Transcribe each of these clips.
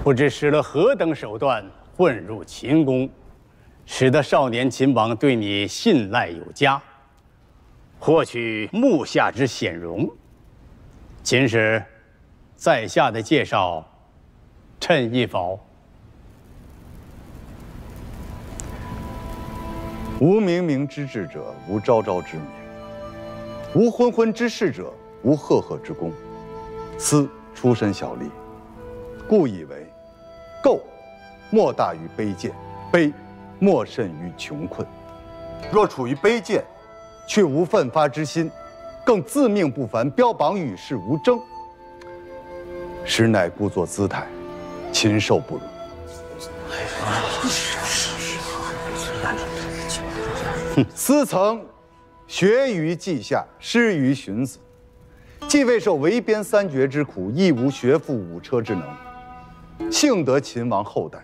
不知使了何等手段混入秦宫，使得少年秦王对你信赖有加，获取目下之显荣。秦使，在下的介绍，称意否？无冥冥之志者，无昭昭之明；无昏昏之事者，无赫赫之功。斯出身小吏，故以为垢莫大于卑贱，卑莫甚于穷困。若处于卑贱，却无奋发之心，更自命不凡，标榜与世无争，实乃故作姿态，禽兽不如。斯曾学于稷下，师于荀子，既未受围边三绝之苦，亦无学富五车之能，幸得秦王后代。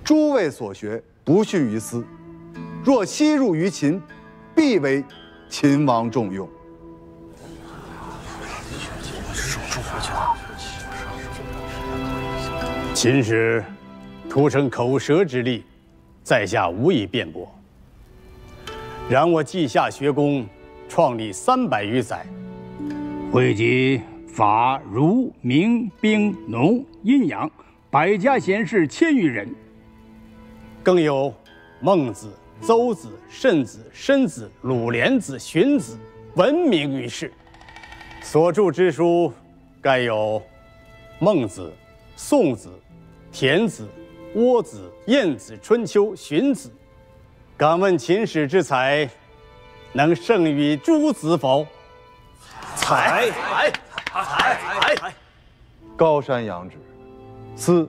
诸位所学，不逊于斯。若悉入于秦，必为秦王重用。秦使徒生口舌之力，在下无以辩驳。然我稷下学宫，创立300余载，汇集法、儒、明、兵、农、阴阳100家贤士1000余人，更有孟子、邹子、慎子、申子、鲁连子、荀子，闻名于世。所著之书，盖有孟子、宋子、田子、窝子、晏子、春秋、荀子。敢问秦使之才，能胜于诸子否？才。高山仰止，斯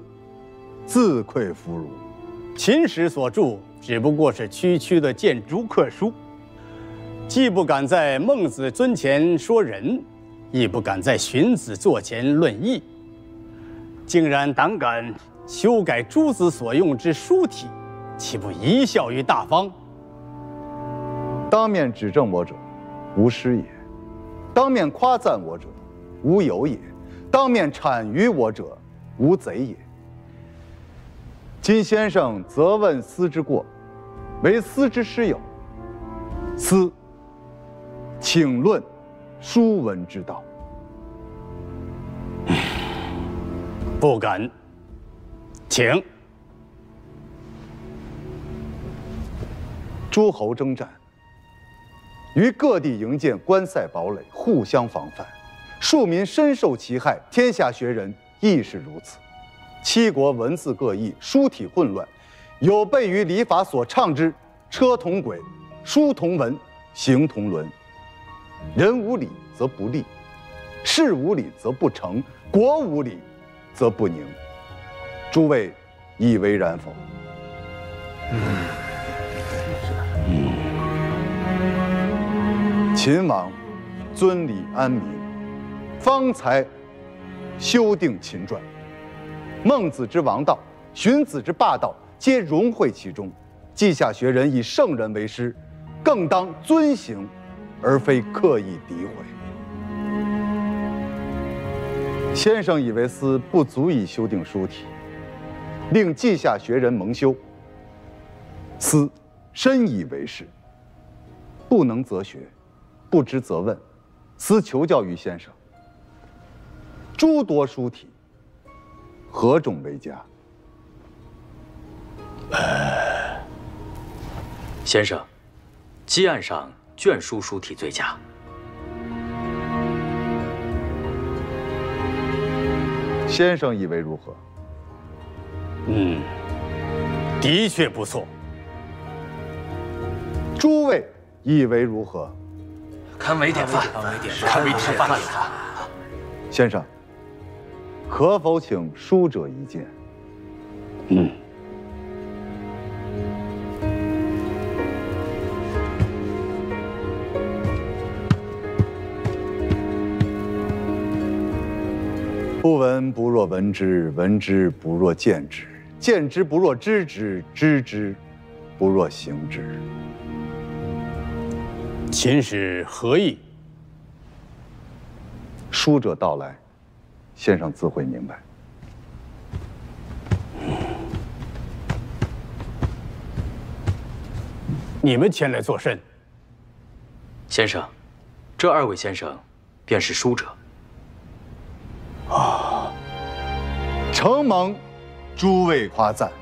自愧弗如。秦使所著只不过是区区的谏逐客书，既不敢在孟子尊前说仁，亦不敢在荀子座前论义，竟然胆敢修改诸子所用之书体，岂不贻笑于大方？当面指正我者，无师也；当面夸赞我者，无有也；当面谄谀我者，无贼也。今先生责问斯之过，为斯之师友，斯请论书文之道。不敢，请。诸侯征战，于各地营建关塞堡垒，互相防范，庶民深受其害。天下学人亦是如此。七国文字各异，书体混乱，有悖于礼法所倡之车同轨，书同文，行同伦。人无礼则不立，事无礼则不成，国无礼则不宁。诸位以为然否？秦王尊礼安民，方才修订秦传。孟子之王道，荀子之霸道，皆融汇其中。稷下学人以圣人为师，更当遵行，而非刻意诋毁。先生以为斯不足以修订书体，令稷下学人蒙羞，斯深以为是。不能则学，不知则问，斯求教于先生。诸多书体，何种为佳？先生，基案上卷书书体最佳。先生以为如何？的确不错。诸位以为如何？堪为典范，堪为典范。先生，可否请书者一见？不闻不若闻之，闻之不若见之，见之不若知之，知之不若行之。秦使何意？书者到来，先生自会明白。你们前来作甚？先生，这2位先生便是书者。承蒙诸位夸赞。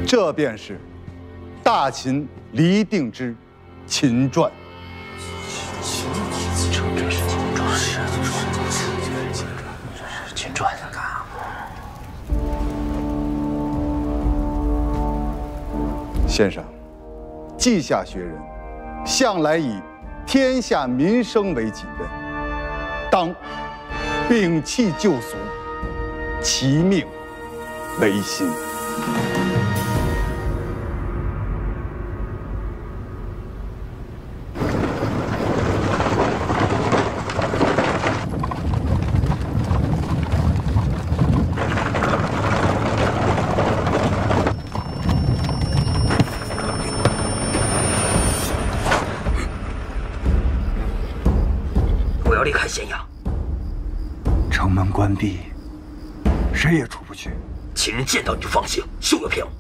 这便是大秦黎定之《秦传》。秦传。先生，稷下学人向来以天下民生为己任，当摒弃旧俗，其命维新。离开咸阳，城门关闭，谁也出不去。秦人见到你就放行，休要骗我。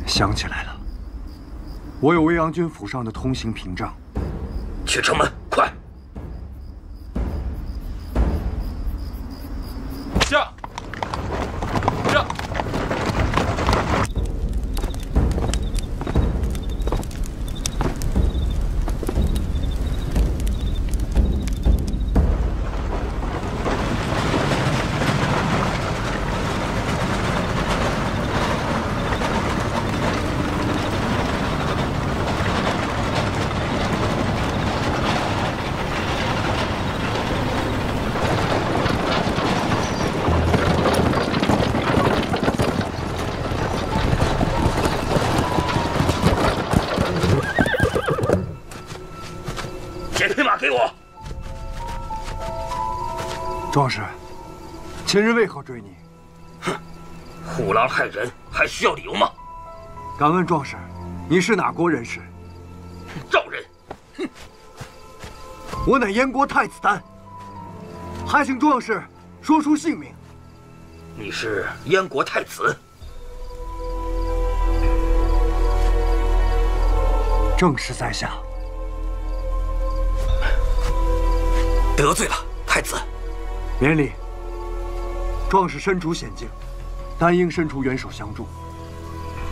想起来了，我有未央军府上的通行屏障。去城门，快！驾！驾！给我！壮士，秦人为何追你？哼，虎狼害人，还需要理由吗？敢问壮士，你是哪国人士？赵人。哼，我乃燕国太子丹，还请壮士说出姓名。你是燕国太子？正是在下。得罪了太子，免礼。壮士身处险境，但应伸出援手相助。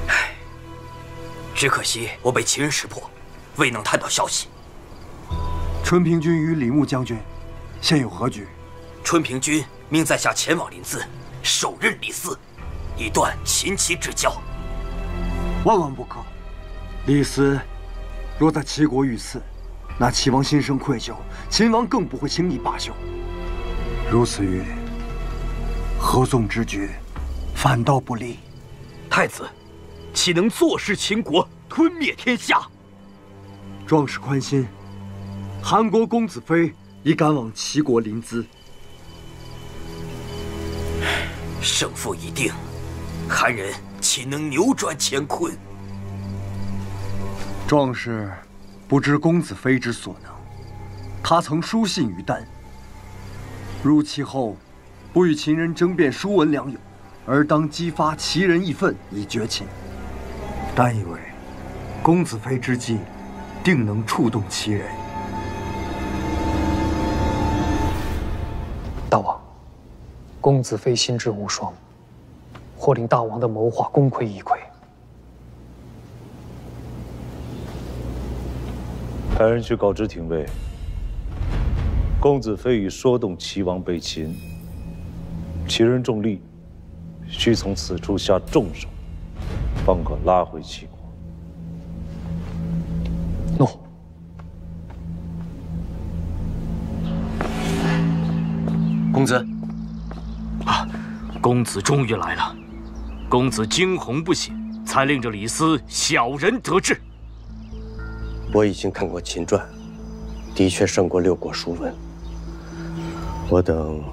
唉，只可惜我被秦人识破，未能探到消息。春平君与李牧将军现有何局？春平君命在下前往临淄，手刃李斯，以断秦齐之交。万万不可！李斯若在齐国遇刺，那齐王心生愧疚，秦王更不会轻易罢休。如此曰，合纵之举，反倒不利。太子，岂能坐视秦国吞灭天下？壮士宽心，韩国公子非已赶往齐国临淄。胜负已定，韩人岂能扭转乾坤？壮士不知公子非之所能，他曾书信于丹，入齐后不与秦人争辩书文良友，而当激发齐人义愤以绝秦。丹以为公子非之计，定能触动齐人。大王，公子非心智无双，或令大王的谋划功亏一篑。派人去告知廷尉，公子非已说动齐王北秦，齐人重利，需从此处下重手，方可拉回齐国。诺。公子，啊，公子终于来了。公子惊鸿不醒，才令这李斯小人得志。我已经看过《秦传》，的确胜过6国书文。我等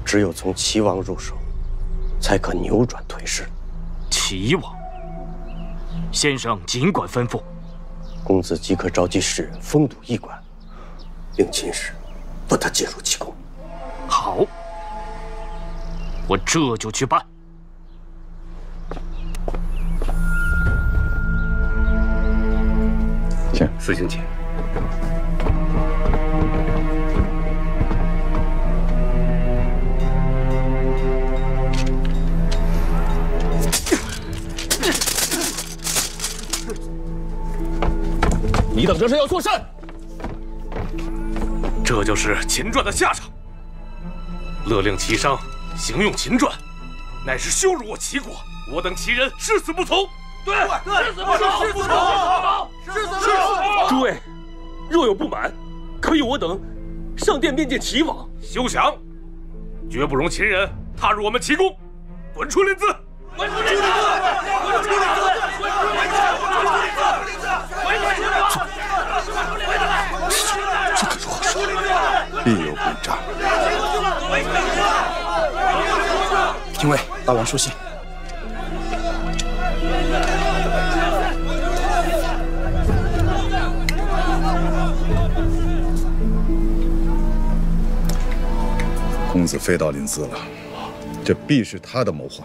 只有从齐王入手，才可扭转颓势。齐王，先生尽管吩咐。公子即可召集士人封堵驿馆，令秦使不得进入其宫。好，我这就去办。请司行请。你等这是要作甚？这就是秦传的下场。勒令齐商行用秦传，乃是羞辱我齐国。我等齐人誓死不从。对，誓死不从，誓死不从，誓死不从。诸位，若有不满，可以我等上殿面见齐王。休想！绝不容秦人踏入我们齐宫。滚出林子！滚出林子！滚出林子！滚出林子！滚出林子！这可如何是好？必有诡诈。廷尉，大王说信。公子非到临淄了，这必是他的谋划。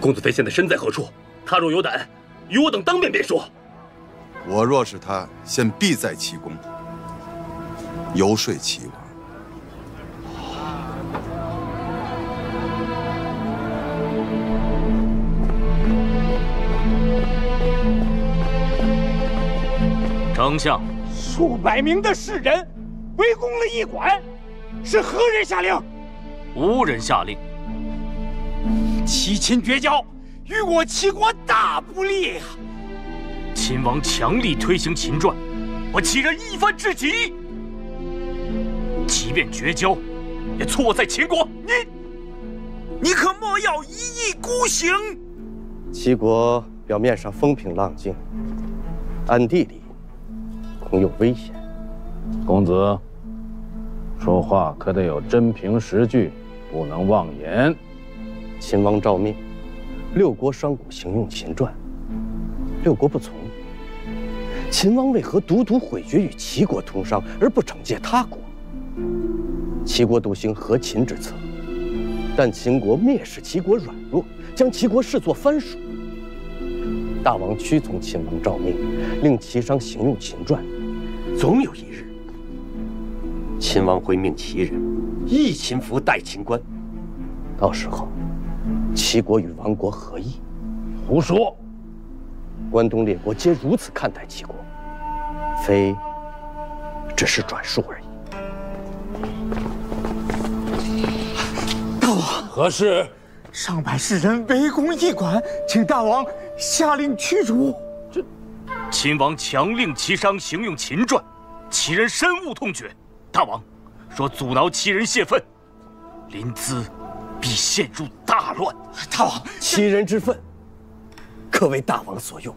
公子非现在身在何处？他若有胆，与我等当面便说。我若是他，现必在齐宫游说齐王。丞相，数百名的士人围攻了驿馆，是何人下令？无人下令。齐秦绝交，与我齐国大不利呀！秦王强力推行秦传，我齐人一番之急。即便绝交，也错在秦国。你可莫要一意孤行。齐国表面上风平浪静，暗地里恐有危险。公子，说话可得有真凭实据，不能妄言。秦王诏命，六国商贾行用秦传，六国不从。秦王为何独独毁绝与齐国通商，而不惩戒他国？齐国笃行和秦之策，但秦国蔑视齐国软弱，将齐国视作藩属。大王屈从秦王诏命，令齐商行用秦传，总有一日，秦王会命齐人议秦服，代秦官。到时候，齐国与亡国何异？胡说！关东列国皆如此看待齐国，非只是转述而已。大王，何事？上百士人围攻驿馆，请大王下令驱逐。秦王强令齐商行用秦传，齐人深恶痛绝。大王说阻挠齐人泄愤，临淄必陷入大乱。大王，齐人之愤，可为大王所用。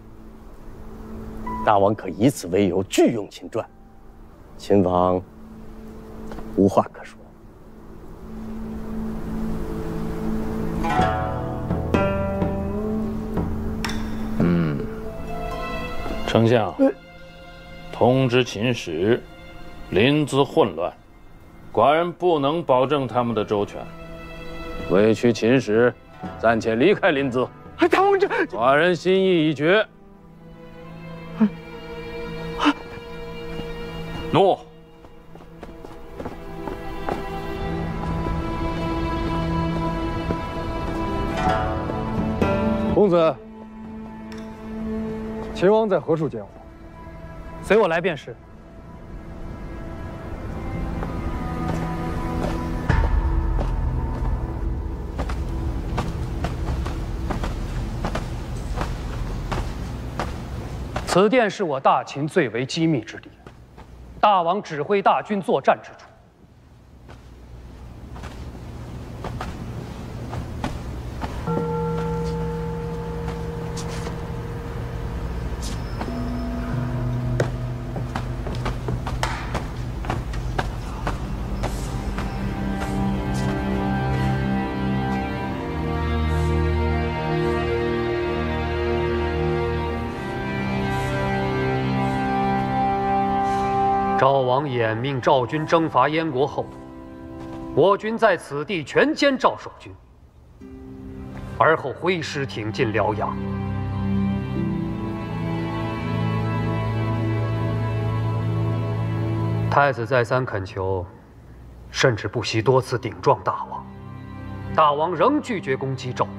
大王可以此为由拒用秦传，秦王无话可说。丞相，通知秦使，临淄混乱，寡人不能保证他们的周全。委屈秦使暂且离开临淄。大王，寡人心意已决。诺。公子，秦王在何处见我？随我来便是。此殿是我大秦最为机密之地，大王指挥大军作战之处。赵王衍命赵军征伐燕国后，我军在此地全歼赵守军，而后挥师挺进辽阳。太子再三恳求，甚至不惜多次顶撞大王，大王仍拒绝攻击赵国，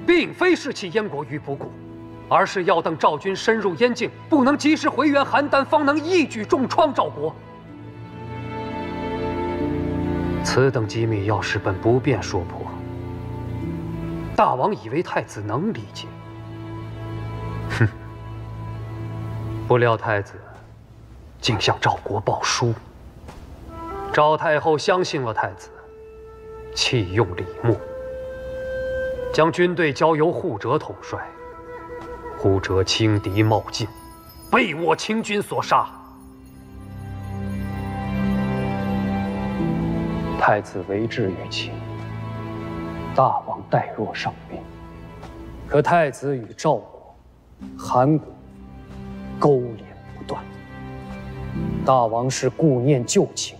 并非是弃燕国于不顾，而是要等赵军深入燕境，不能及时回援邯郸，方能一举重创赵国。此等机密要是本不便说破，大王以为太子能理解？哼！不料太子竟向赵国报书，赵太后相信了太子，弃用李牧，将军队交由护哲统帅。护哲轻敌冒进，被我清军所杀。太子为之于亲，大王待若上宾。可太子与赵国、韩国勾连不断，大王是顾念旧情，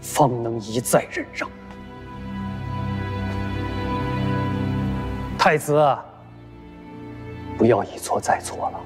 方能一再忍让。太子，不要一错再错了。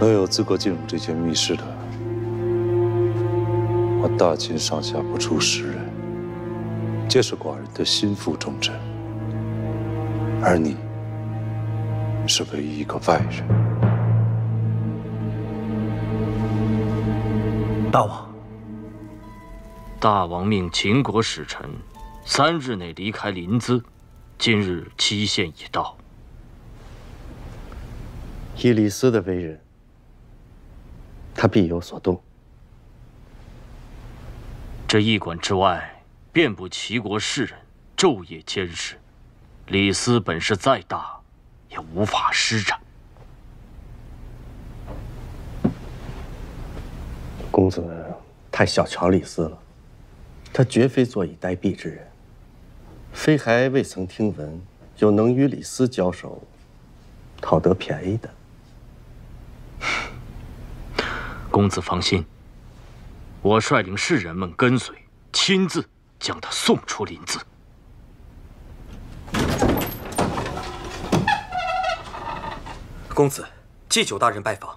能有资格进入这间密室的，我大秦上下不出10人，皆是寡人的心腹重臣，而你是唯一一个外人。大王，大王命秦国使臣3日内离开临淄，今日期限已到。以李斯的为人，他必有所动。这驿馆之外，遍布齐国士人，昼夜监视。李斯本事再大，也无法施展。公子太小瞧李斯了，他绝非坐以待毙之人。非还未曾听闻有能与李斯交手，讨得便宜的。公子放心，我率领士人们跟随，亲自将他送出临淄。公子，祭酒大人拜访。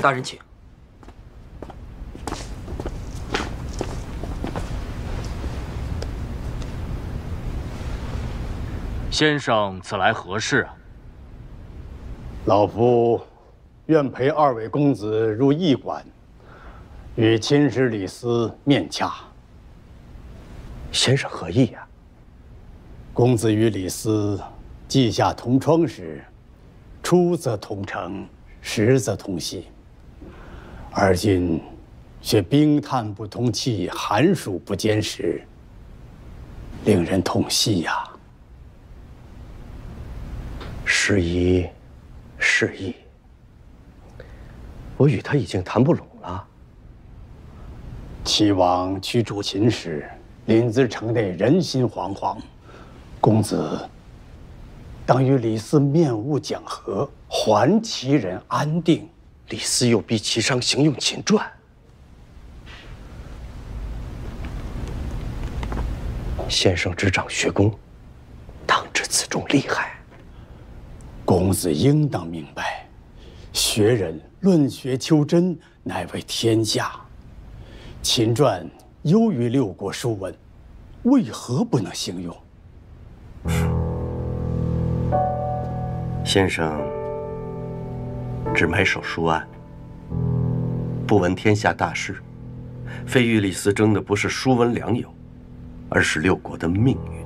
大人请。先生此来何事啊？老夫愿陪2位公子入驿馆，与秦使李斯面洽。先生何意呀？公子与李斯稷下同窗时，出则同城，食则同席。而今却冰炭不通气，寒暑不兼食，令人痛惜呀。事宜，事宜。我与他已经谈不拢了。齐王驱逐秦时，临淄城内人心惶惶，公子当与李斯面晤讲和，还齐人安定。李斯又逼齐商行用秦传，先生执掌学宫，当知此中利害。公子应当明白，学人论学求真，乃为天下。秦传优于六国书文，为何不能行用？先生只埋首书案，不闻天下大事，非与李斯争的不是书文良友，而是六国的命运。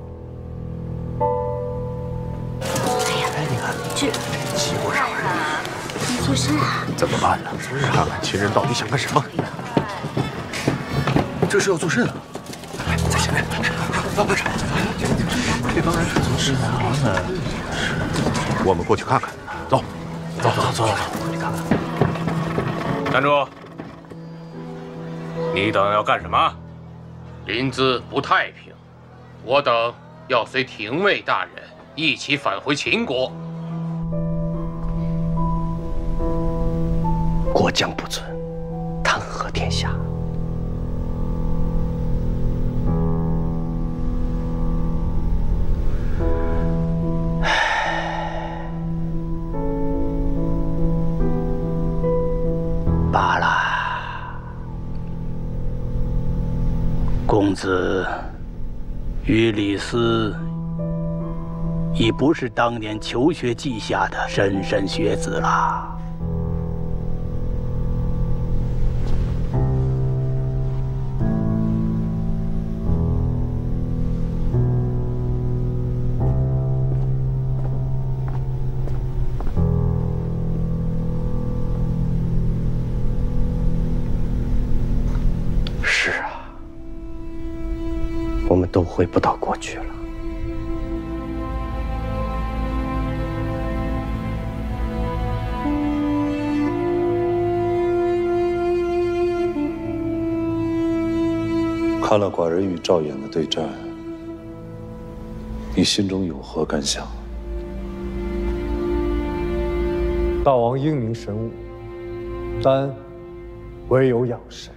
这齐国上人，你做事啊？怎么办呢？看看秦人到底想干什么？这是要做甚啊？哎，在前面，快闪！这帮人是做事呢？我们过去看看。走，走，过去看看。站住！你等要干什么？临淄不太平，我等要随廷尉大人一起返回秦国。国将不存，谈何天下？罢了，公子与李斯已不是当年求学稷下的莘莘学子了。我们都回不到过去了。看了寡人与赵衍的对战，你心中有何感想？大王英明神武，但唯有仰视。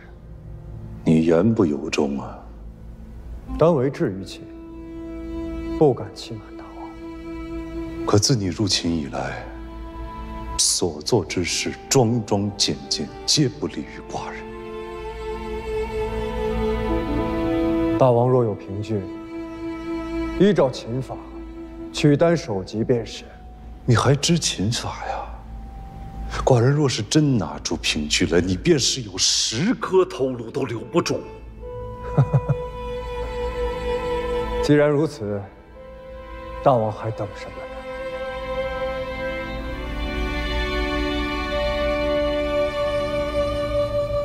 你言不由衷啊！当为至于其，不敢轻慢大王。可自你入秦以来，所做之事桩桩件件，皆不利于寡人。大王若有凭据，依照秦法，取单首级便是。你还知秦法呀？寡人若是真拿出凭据来，你便是有10颗头颅都留不住。既然如此，大王还等什么呢？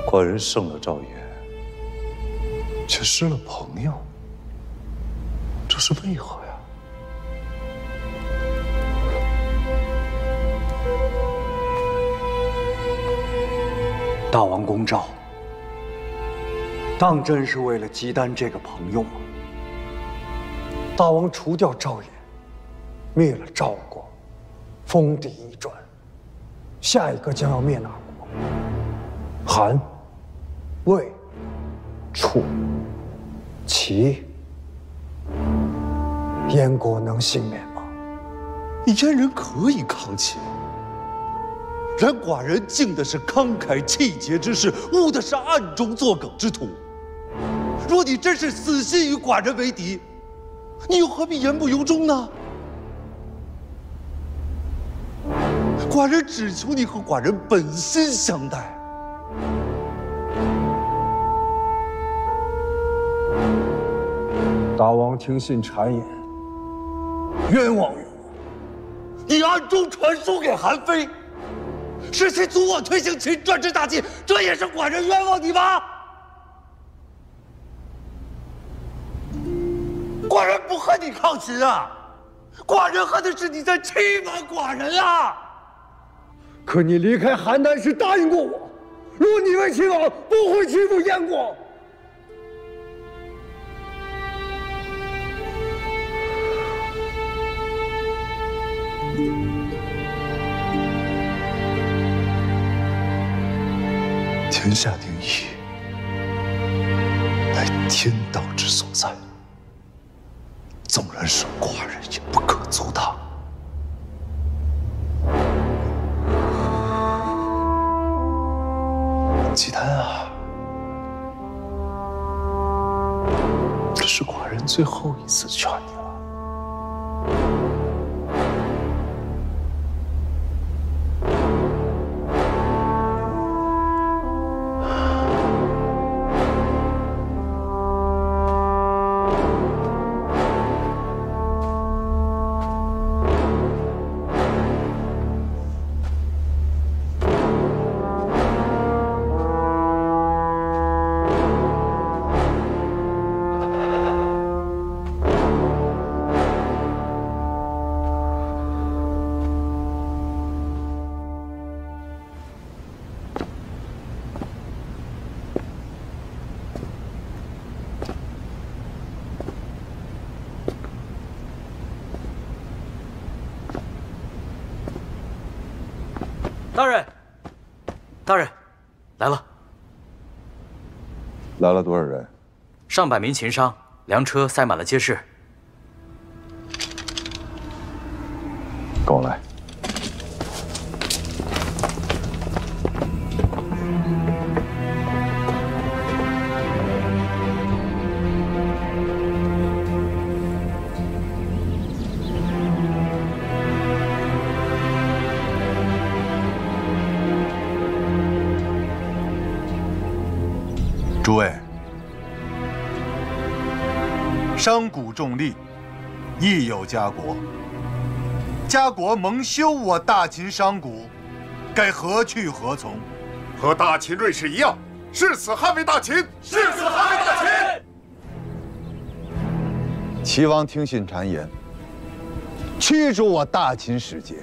寡人胜了赵衍，却失了朋友，这是为何呀？大王公赵，当真是为了姬丹这个朋友吗？大王除掉赵衍，灭了赵国，封地一转，下一个将要灭哪国？韩、魏、楚、齐，燕国能幸免吗？燕人可以抗秦，然寡人敬的是慷慨气节之士，恶的是暗中作梗之徒。若你真是死心与寡人为敌，你又何必言不由衷呢？寡人只求你和寡人本心相待。大王听信谗言，冤枉于我。你暗中传书给韩非，使其阻我推行秦传之大计，这也是寡人冤枉你吗？寡人不恨你抗秦啊，寡人恨的是你在欺瞒寡人啊！可你离开邯郸时答应过我，若你为秦王，不会欺负燕国。天下定义，乃天道之所在。纵然是寡人，也不可阻挡。最后一次劝你了。大人，大人，来了。来了多少人？上百名秦商，粮车塞满了街市。跟我来。诸位，商贾重利，亦有家国。家国蒙羞我大秦商贾，该何去何从？和大秦瑞士一样，誓死捍卫大秦，誓死捍卫大秦。齐王听信谗言，驱逐我大秦使节。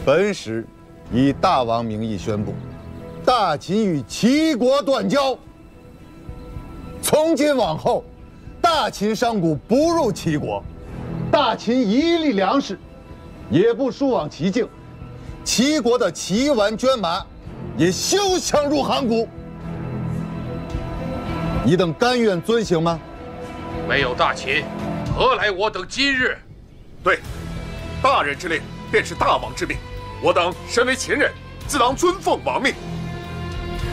本使以大王名义宣布，大秦与齐国断交。从今往后，大秦商贾不入齐国，大秦一粒粮食也不输往齐境，齐国的齐完捐马也休想入函谷。你等甘愿遵行吗？没有大秦，何来我等今日？对，大人之令便是大王之命，我等身为秦人，自当遵奉王命。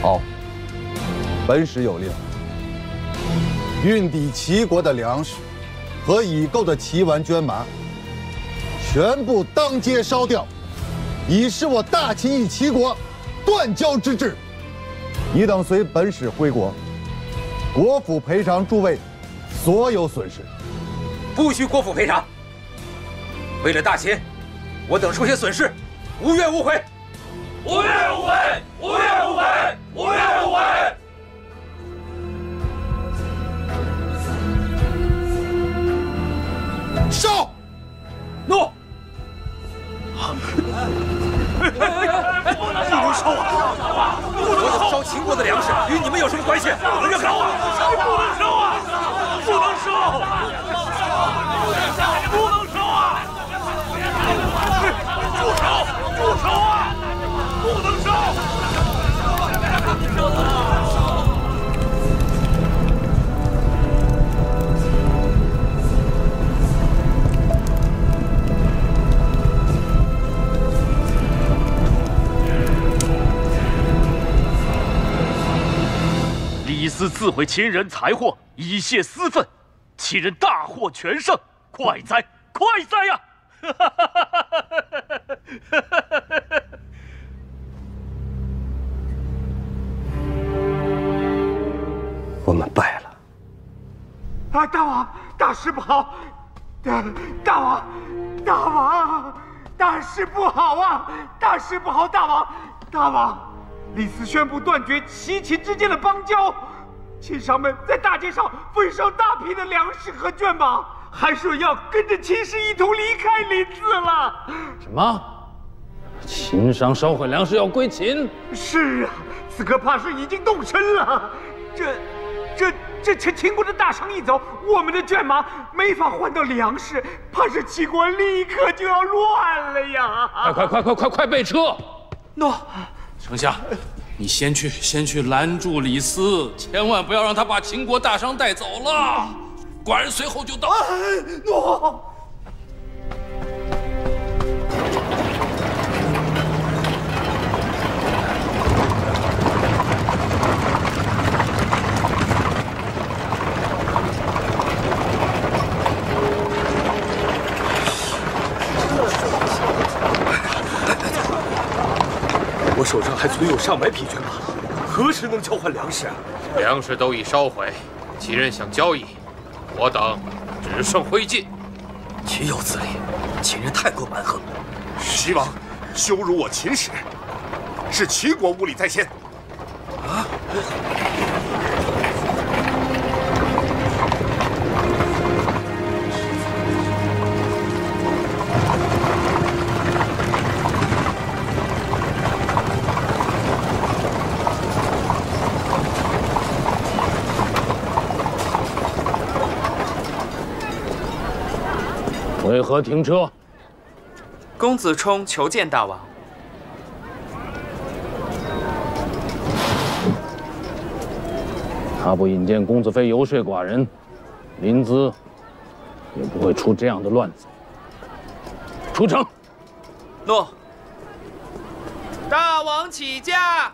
好，本使有令，运抵齐国的粮食和已购的齐完捐马，全部当街烧掉，以示我大秦与齐国断交之志。你等随本使回国，国府赔偿诸位所有损失。不许国府赔偿。为了大秦，我等受些损失，无怨无悔。无怨无悔，无怨无悔，无怨无悔。烧！怒！不能烧啊！我等烧秦国的粮食，与你们有什么关系？不能烧啊！不能烧啊！不能烧！不能烧啊！住手！住手啊！不能烧！李斯自毁秦人财货，以泄私愤，秦人大获全胜，快哉，快哉呀！我们败了。啊，大王，大事不好！大王，大事不好啊！大事不好！大王，李斯宣布断绝齐秦之间的邦交，秦商们在大街上焚烧大批的粮食和绢马，还说要跟着秦氏一同离开临淄了。什么？秦商烧毁粮食要归秦？是啊，此刻怕是已经动身了。这秦国的大商一走，我们的绢马没法换到粮食，怕是齐国立刻就要乱了呀！快备车！诺，丞相，你先去拦住李斯，千万不要让他把秦国大商带走了。寡人随后就到。诺。手上还存有上百匹骏马，何时能交换粮食啊？粮食都已烧毁，齐人想交易，我等只剩灰烬。岂有此理！秦人太过蛮横。齐王羞辱我秦氏，是齐国无礼在先。啊！为何停车？公子冲求见大王。他不引荐公子妃游说寡人，临淄也不会出这样的乱子。出城。诺。大王起驾。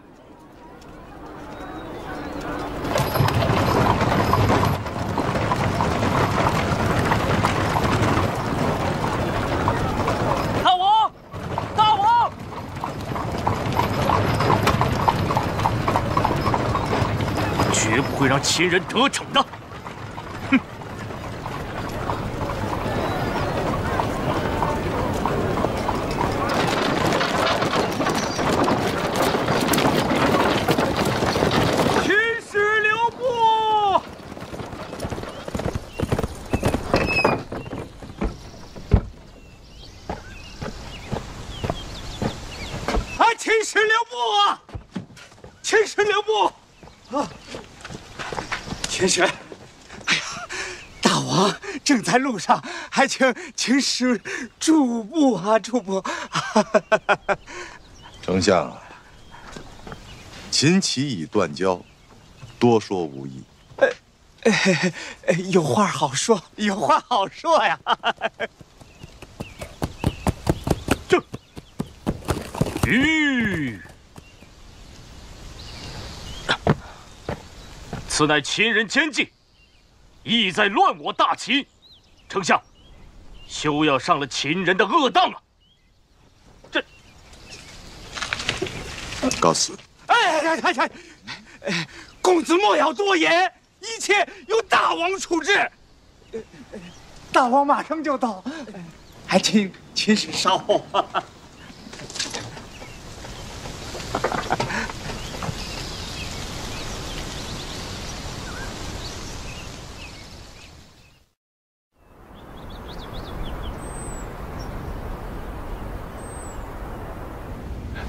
大王，大王！绝不会让秦人得逞的！哼！秦使留步！啊，秦使留步啊！秦使留步！啊！秦使，哎呀，大王正在路上，还请秦使助步啊，助步！丞相，秦齐已断交，多说无益。有话好说，有话好说呀！这，此乃秦人奸计，意在乱我大齐。丞相，休要上了秦人的恶当啊！这，告辞。哎，公子莫要多言，一切由大王处置。大王马上就到，还请秦使稍后。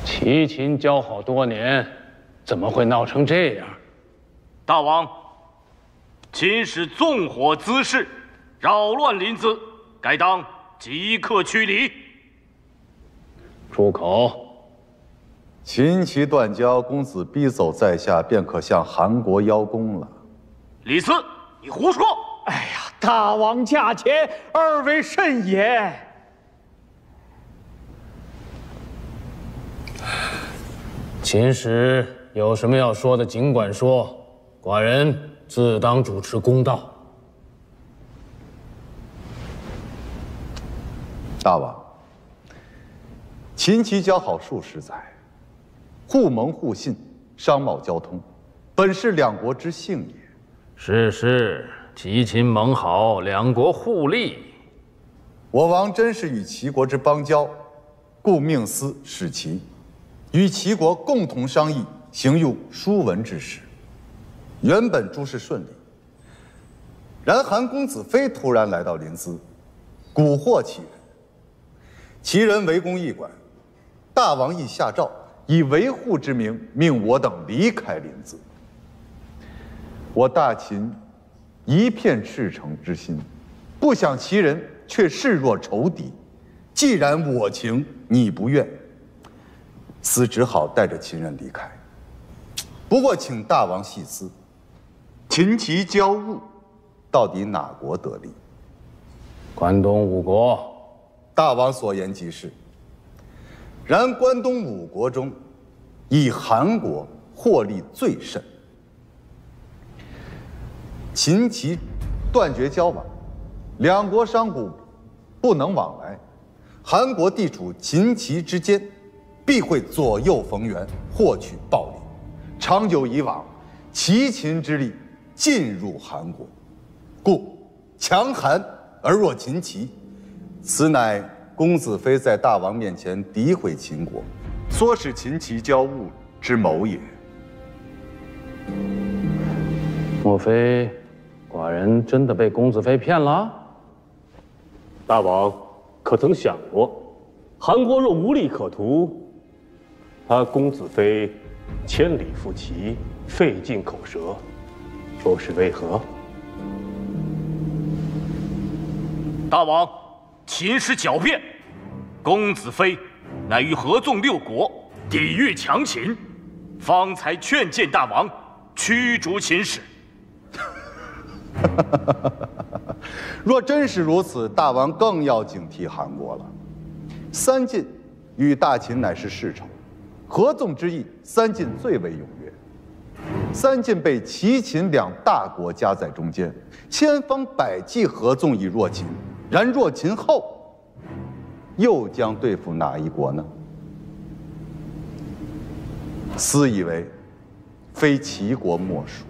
齐秦交好多年，怎么会闹成这样？大王，秦使纵火滋事，扰乱临淄，该当即刻驱离。出口。秦齐断交，公子逼走在下，便可向韩国邀功了。李斯，你胡说！哎呀，大王驾前，二位慎言。秦使有什么要说的，尽管说，寡人自当主持公道。大王，秦齐交好数十载，互盟互信，商贸交通，本是两国之幸也。是，齐秦盟好，两国互利。我王真是与齐国之邦交，故命司使齐，与齐国共同商议行用书文之事。原本诸事顺利，然韩公子非突然来到临淄，蛊惑齐人。齐人围攻驿馆，大王亦下诏，以维护之名，命我等离开临淄。我大秦一片赤诚之心，不想齐人却视若仇敌。既然我情你不愿，司只好带着秦人离开。不过，请大王细思，秦齐交恶，到底哪国得利？关东五国。大王所言极是。然关东五国中，以韩国获利最甚。秦齐断绝交往，两国商贾不能往来，韩国地处秦齐之间，必会左右逢源，获取暴利，长久以往，齐秦之力进入韩国，故强韩而弱秦齐，此乃公子非在大王面前诋毁秦国，唆使秦齐交恶之谋也。莫非寡人真的被公子非骗了？大王可曾想过，韩国若无利可图，他公子非千里赴齐，费尽口舌，又是为何？大王，秦时狡辩，公子非乃欲合纵六国，抵御强秦，方才劝谏大王驱逐秦使。若真是如此，大王更要警惕韩国了。三晋与大秦乃是世仇，合纵之意，三晋最为踊跃。三晋被齐秦两大国夹在中间，千方百计合纵以弱秦。然弱秦后，又将对付哪一国呢？私以为，非齐国莫属。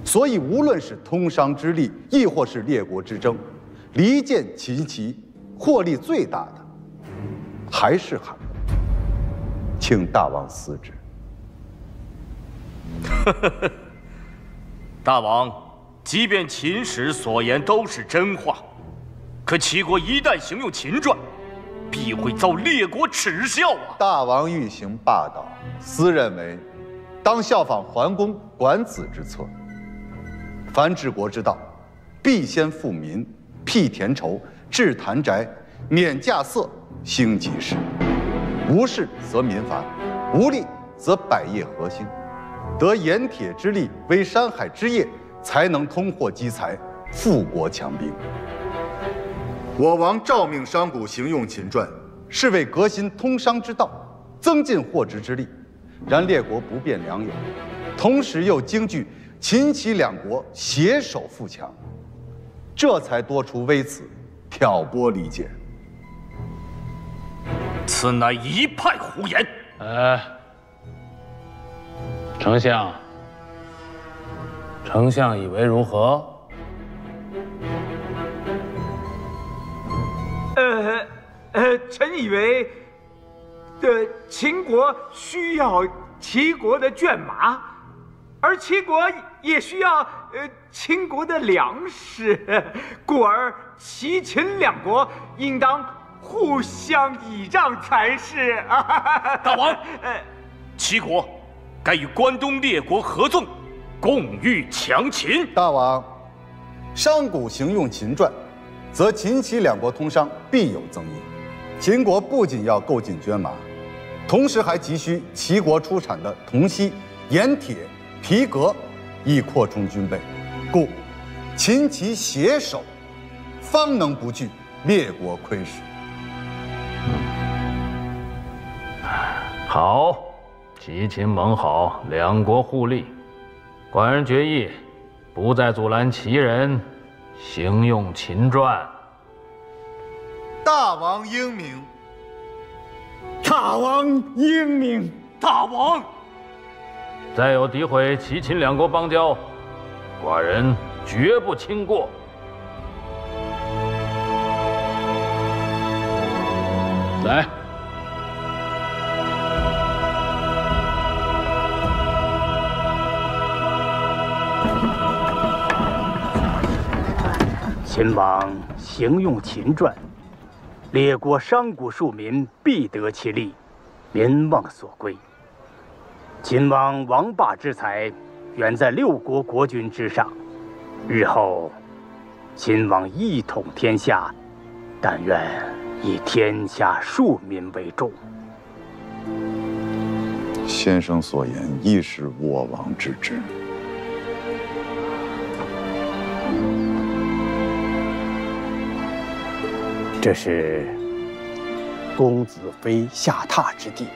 所以，无论是通商之利，亦或是列国之争，离间秦齐，获利最大的还是韩国。请大王思之。大王，即便秦使所言都是真话，可齐国一旦行用秦传，必会遭列国耻笑啊！大王欲行霸道，私认为，当效仿桓公管子之策。凡治国之道，必先富民，辟田畴，治坛宅，免稼色，兴集市。无事则民繁，无利则百业和兴。得盐铁之利，为山海之业，才能通货积财，富国强兵。我王诏命商贾行用秦传，是为革新通商之道，增进货殖之力。然列国不辨良友，同时又惊惧秦齐两国携手富强，这才多出微词，挑拨离间。此乃一派胡言。丞相以为如何？臣以为，秦国需要齐国的犬马，而齐国也需要秦国的粮食，故而齐秦两国应当互相倚仗才是。大王，齐国该与关东列国合纵，共御强秦。大王，商贾行用秦传，则秦齐两国通商必有增益。秦国不仅要购进绢麻，同时还急需齐国出产的铜锡、盐铁、皮革，以扩充军备。故秦齐携手，方能不惧列国窥视。好，齐秦盟好，两国互利。寡人决议，不再阻拦齐人行用秦传。大王英明。大王英明。大王，再有诋毁齐秦两国邦交，寡人绝不轻过。来。秦王行用秦传，列国商贾庶民必得其利，民望所归。秦王王霸之才，远在六国国君之上。日后，秦王一统天下，但愿以天下庶民为重。先生所言亦是我王之志。这是公子非下榻之地。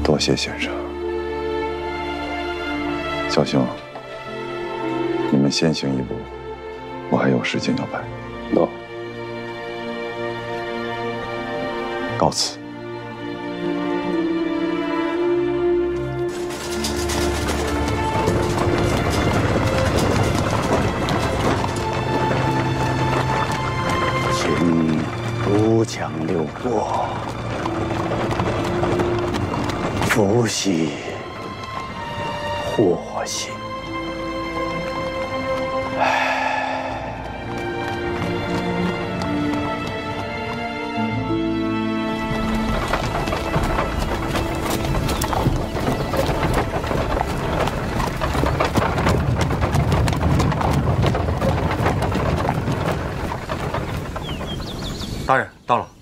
多谢先生。小兄，你们先行一步，我还有事情要办。喏，告辞。请卢强六国福兮祸兮。大人到了。